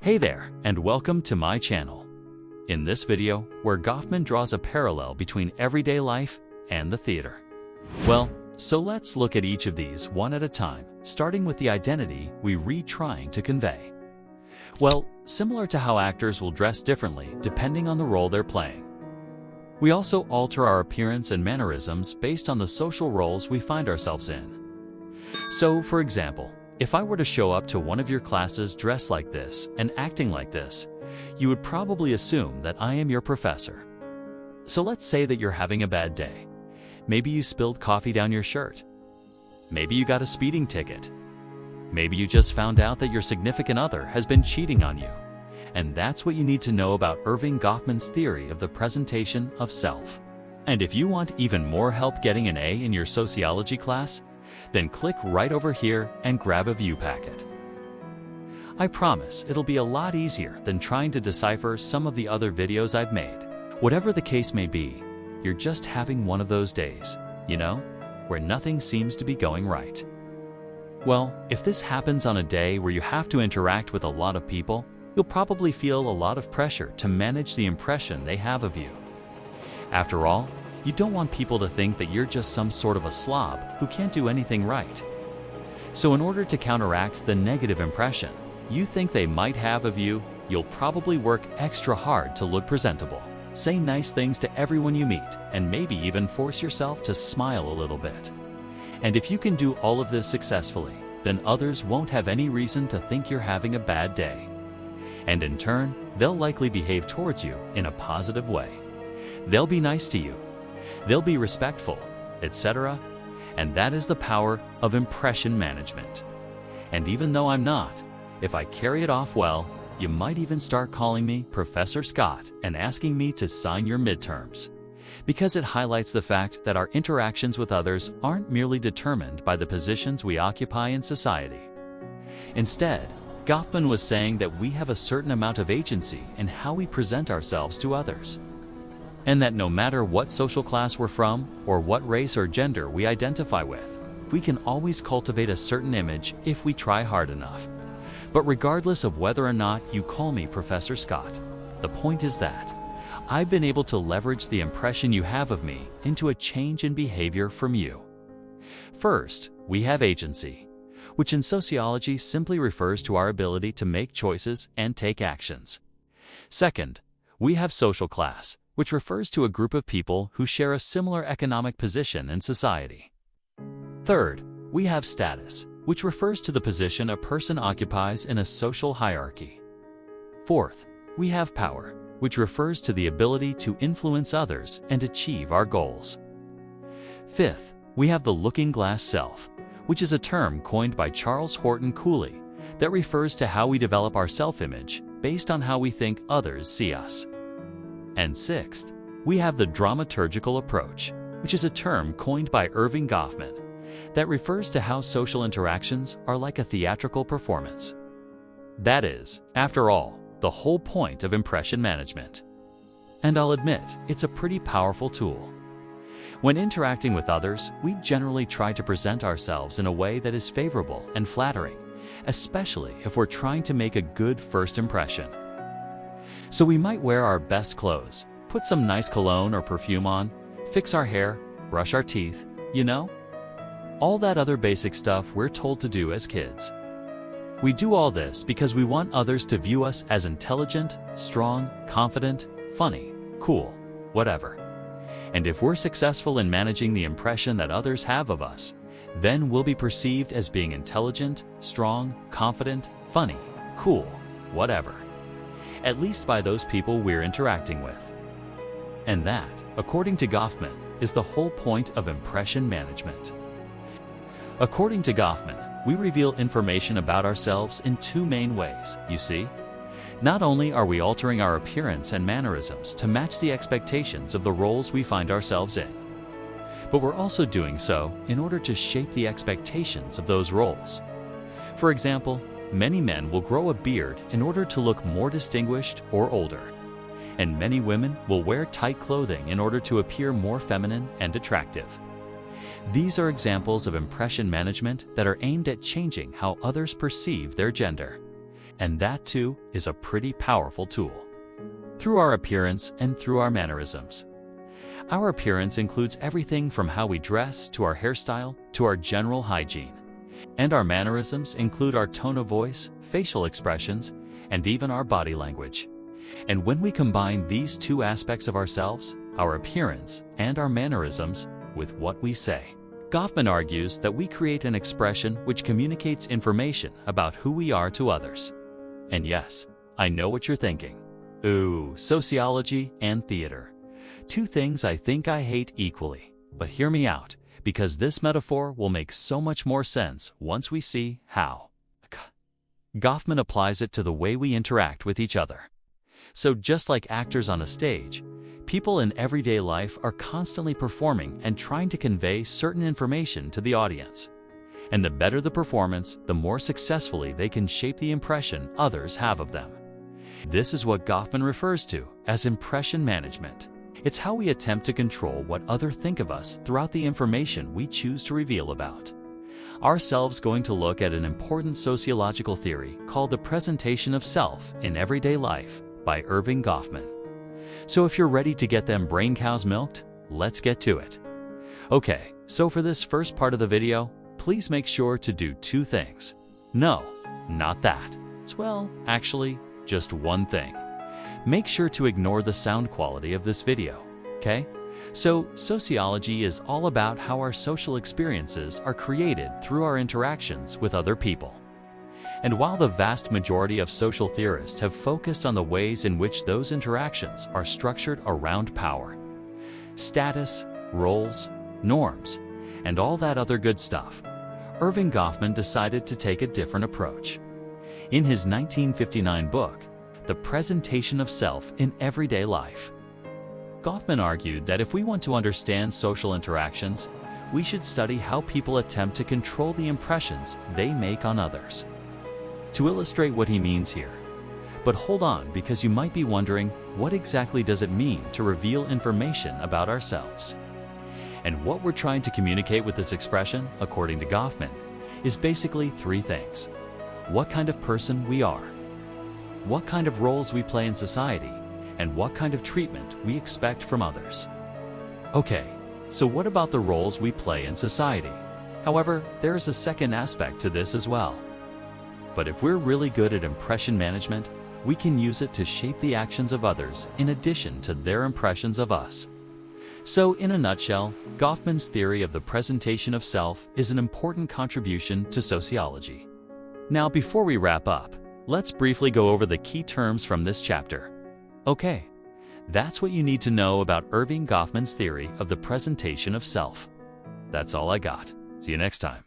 Hey there, and welcome to my channel. In this video, where Goffman draws a parallel between everyday life and the theater. Well, so let's look at each of these one at a time, starting with the identity we read trying to convey. Well, similar to how actors will dress differently depending on the role they're playing. We also alter our appearance and mannerisms based on the social roles we find ourselves in. So, for example, if I were to show up to one of your classes dressed like this and acting like this, you would probably assume that I am your professor. So let's say that you're having a bad day. Maybe you spilled coffee down your shirt. Maybe you got a speeding ticket. Maybe you just found out that your significant other has been cheating on you. And that's what you need to know about Erving Goffman's theory of the presentation of self. And if you want even more help getting an A in your sociology class, then click right over here and grab a view packet. I promise it'll be a lot easier than trying to decipher some of the other videos I've made. Whatever the case may be, you're just having one of those days, you know, where nothing seems to be going right. Well, if this happens on a day where you have to interact with a lot of people, you'll probably feel a lot of pressure to manage the impression they have of you. After all, you don't want people to think that you're just some sort of a slob who can't do anything right. So in order to counteract the negative impression you think they might have of you, you'll probably work extra hard to look presentable. Say nice things to everyone you meet, and maybe even force yourself to smile a little bit. And if you can do all of this successfully, then others won't have any reason to think you're having a bad day. And in turn, they'll likely behave towards you in a positive way. They'll be nice to you. They'll be respectful, etc. And that is the power of impression management. And even though I'm not, if I carry it off well, you might even start calling me Professor Scott and asking me to sign your midterms. Because it highlights the fact that our interactions with others aren't merely determined by the positions we occupy in society. Instead, Goffman was saying that we have a certain amount of agency in how we present ourselves to others. And that no matter what social class we're from or what race or gender we identify with, we can always cultivate a certain image if we try hard enough. But regardless of whether or not you call me Professor Scott, the point is that I've been able to leverage the impression you have of me into a change in behavior from you. First, we have agency, which in sociology simply refers to our ability to make choices and take actions. Second, we have social class, which refers to a group of people who share a similar economic position in society. Third, we have status, which refers to the position a person occupies in a social hierarchy. Fourth, we have power, which refers to the ability to influence others and achieve our goals. Fifth, we have the looking glass self, which is a term coined by Charles Horton Cooley that refers to how we develop our self-image based on how we think others see us. And sixth, we have the dramaturgical approach, which is a term coined by Erving Goffman that refers to how social interactions are like a theatrical performance. That is, after all, the whole point of impression management. And I'll admit, it's a pretty powerful tool. When interacting with others, we generally try to present ourselves in a way that is favorable and flattering, especially if we're trying to make a good first impression. So we might wear our best clothes, put some nice cologne or perfume on, fix our hair, brush our teeth, you know? All that other basic stuff we're told to do as kids. We do all this because we want others to view us as intelligent, strong, confident, funny, cool, whatever. And if we're successful in managing the impression that others have of us, then we'll be perceived as being intelligent, strong, confident, funny, cool, whatever. At least by those people we're interacting with. And that, according to Goffman, is the whole point of impression management. According to Goffman, we reveal information about ourselves in two main ways, you see. Not only are we altering our appearance and mannerisms to match the expectations of the roles we find ourselves in, but we're also doing so in order to shape the expectations of those roles. For example, many men will grow a beard in order to look more distinguished or older, and many women will wear tight clothing in order to appear more feminine and attractive. These are examples of impression management that are aimed at changing how others perceive their gender. and that too is a pretty powerful tool. Through our appearance and through our mannerisms. Our appearance includes everything from how we dress to our hairstyle to our general hygiene. And our mannerisms include our tone of voice, facial expressions, and even our body language. And when we combine these two aspects of ourselves, our appearance and our mannerisms, with what we say, Goffman argues that we create an expression which communicates information about who we are to others. And yes, I know what you're thinking. Ooh, sociology and theater. Two things I think I hate equally. But hear me out, because this metaphor will make so much more sense once we see how. Goffman applies it to the way we interact with each other. So just like actors on a stage, people in everyday life are constantly performing and trying to convey certain information to the audience. And the better the performance, the more successfully they can shape the impression others have of them. This is what Goffman refers to as impression management. It's how we attempt to control what others think of us throughout the information we choose to reveal about ourselves. Going to look at an important sociological theory called the presentation of self in everyday life by Erving Goffman. So if you're ready to get them brain cows milked, let's get to it. Okay, so for this first part of the video, please make sure to do two things. No, not that. Well, actually, just one thing. Make sure to ignore the sound quality of this video, okay? So, sociology is all about how our social experiences are created through our interactions with other people. And while the vast majority of social theorists have focused on the ways in which those interactions are structured around power, status, roles, norms, and all that other good stuff, Erving Goffman decided to take a different approach. In his 1959 book, The Presentation of Self in Everyday Life, Goffman argued that if we want to understand social interactions, we should study how people attempt to control the impressions they make on others. To illustrate what he means here, but hold on, because you might be wondering, what exactly does it mean to reveal information about ourselves? And what we're trying to communicate with this expression, according to Goffman, is basically three things. What kind of person we are, what kind of roles we play in society, and what kind of treatment we expect from others. Okay, so what about the roles we play in society? However, there is a second aspect to this as well. But if we're really good at impression management, we can use it to shape the actions of others in addition to their impressions of us. So, in a nutshell, Goffman's theory of the presentation of self is an important contribution to sociology. Now, before we wrap up, let's briefly go over the key terms from this chapter. Okay, that's what you need to know about Erving Goffman's theory of the presentation of self. That's all I got. See you next time.